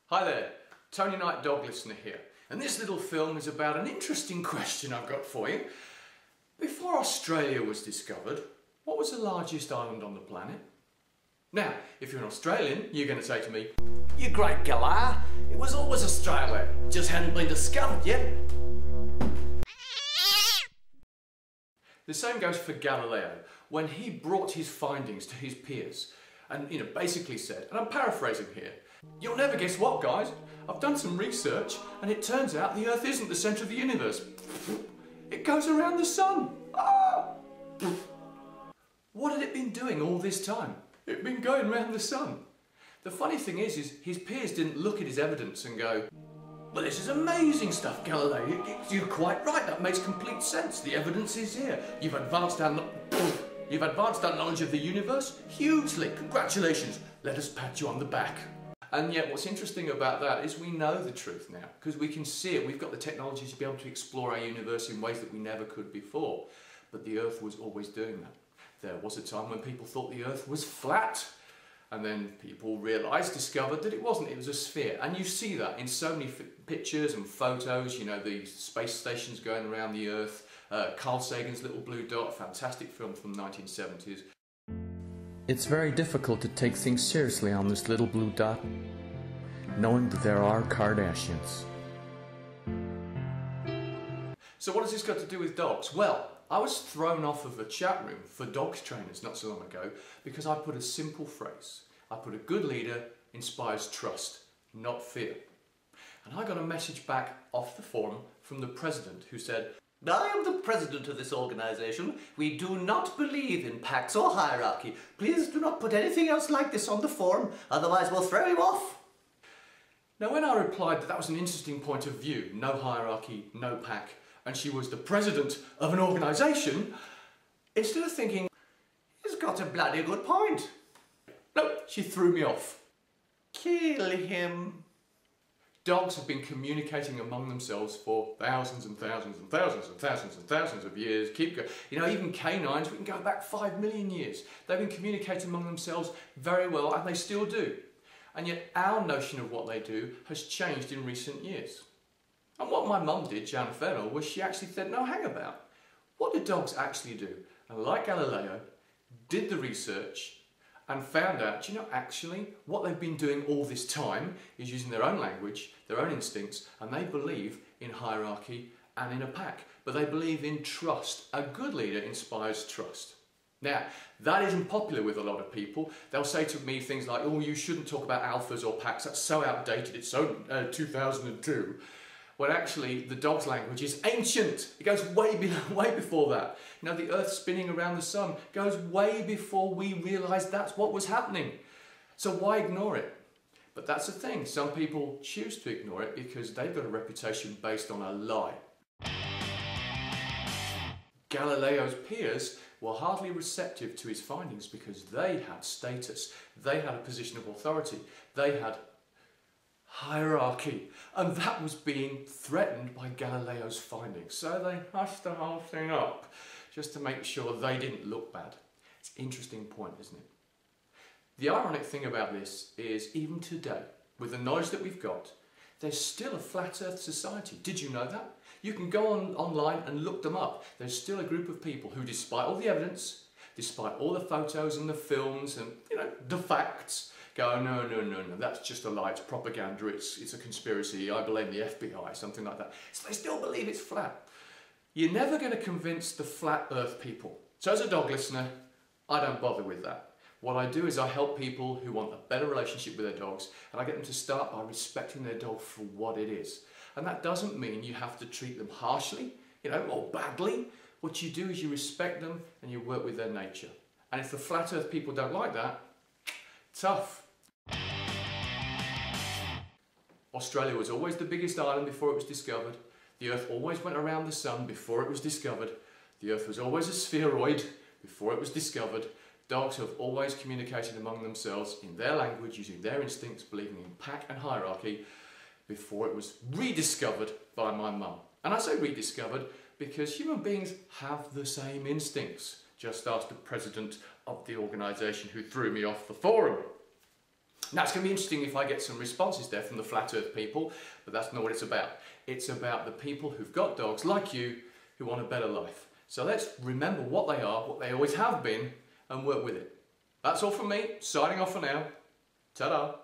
Hi there, Tony Knight dog listener here, and this little film is about an interesting question I've got for you. Before Australia was discovered, what was the largest island on the planet? Now, if you're an Australian, you're going to say to me, "You great galah, it was always Australia, just hadn't been discovered yet." The same goes for Galileo, when he brought his findings to his peers and basically said, and I'm paraphrasing here, "You'll never guess what, guys, I've done some research and it turns out the Earth isn't the centre of the universe. It goes around the sun." Ah! What had it been doing all this time? It'd been going around the sun. The funny thing is his peers didn't look at his evidence and go, "Well, this is amazing stuff, Galileo. You're quite right, that makes complete sense. The evidence is here. You've advanced our knowledge of the universe hugely. Congratulations. Let us pat you on the back." And yet what's interesting about that is we know the truth now, because we can see it. We've got the technology to be able to explore our universe in ways that we never could before. But the Earth was always doing that. There was a time when people thought the Earth was flat. And then people discovered that it wasn't, it was a sphere. And you see that in so many pictures and photos, the space stations going around the Earth, Carl Sagan's Little Blue Dot, fantastic film from the 1970s. It's very difficult to take things seriously on this little blue dot, knowing that there are Kardashians. So what has this got to do with dogs? Well, I was thrown off of a chat room for dogs trainers not so long ago because I put a simple phrase. I put, "A good leader inspires trust, not fear." And I got a message back off the forum from the president who said, "I am the president of this organisation. We do not believe in packs or hierarchy. Please do not put anything else like this on the forum, otherwise we'll throw him off." Now when I replied that was an interesting point of view, no hierarchy, no pack, and she was the president of an organisation, instead of thinking, "He's got a bloody good point," no, she threw me off. "Kill him." Dogs have been communicating among themselves for thousands and thousands and thousands and thousands and thousands of years. Keep going. Even canines, we can go back 5 million years. They've been communicating among themselves very well, and they still do. And yet our notion of what they do has changed in recent years. And what my mum did, Jan Fennell, was she actually said, "No, hang about. What do dogs actually do?" And like Galileo, did the research and found out, actually what they've been doing all this time is using their own language, their own instincts, and they believe in hierarchy and in a pack. But they believe in trust. A good leader inspires trust. Now, that isn't popular with a lot of people. They'll say to me things like, "Oh, you shouldn't talk about alphas or packs. That's so outdated. It's so 2002. When actually the dog's language is ancient. It goes way before that. The Earth spinning around the sun goes way before we realised that's what was happening. So why ignore it? But that's the thing. Some people choose to ignore it because they've got a reputation based on a lie. Galileo's peers were hardly receptive to his findings because they had status. They had a position of authority. They had hierarchy, and that was being threatened by Galileo's findings. So they hushed the whole thing up just to make sure they didn't look bad. It's an interesting point, isn't it? The ironic thing about this is even today, with the knowledge that we've got, there's still a flat earth society. Did you know that? You can go online and look them up. There's still a group of people who, despite all the evidence, despite all the photos and the films and the facts, go, no, that's just a lie, it's propaganda, it's a conspiracy, I blame the FBI, something like that. So they still believe it's flat. You're never going to convince the flat earth people. So as a dog listener, I don't bother with that. What I do is I help people who want a better relationship with their dogs, and I get them to start by respecting their dog for what it is. And that doesn't mean you have to treat them harshly, or badly. What you do is you respect them and you work with their nature. And if the flat earth people don't like that, tough. Australia was always the biggest island before it was discovered. The Earth always went around the sun before it was discovered. The Earth was always a spheroid before it was discovered. Dogs have always communicated among themselves in their language, using their instincts, believing in pack and hierarchy, before it was rediscovered by my mum. And I say rediscovered because human beings have the same instincts. Just ask the president of the organisation who threw me off the forum. Now, it's going to be interesting if I get some responses there from the flat earth people, but that's not what it's about. It's about the people who've got dogs, like you, who want a better life. So let's remember what they are, what they always have been, and work with it. That's all from me, signing off for now. Ta-da!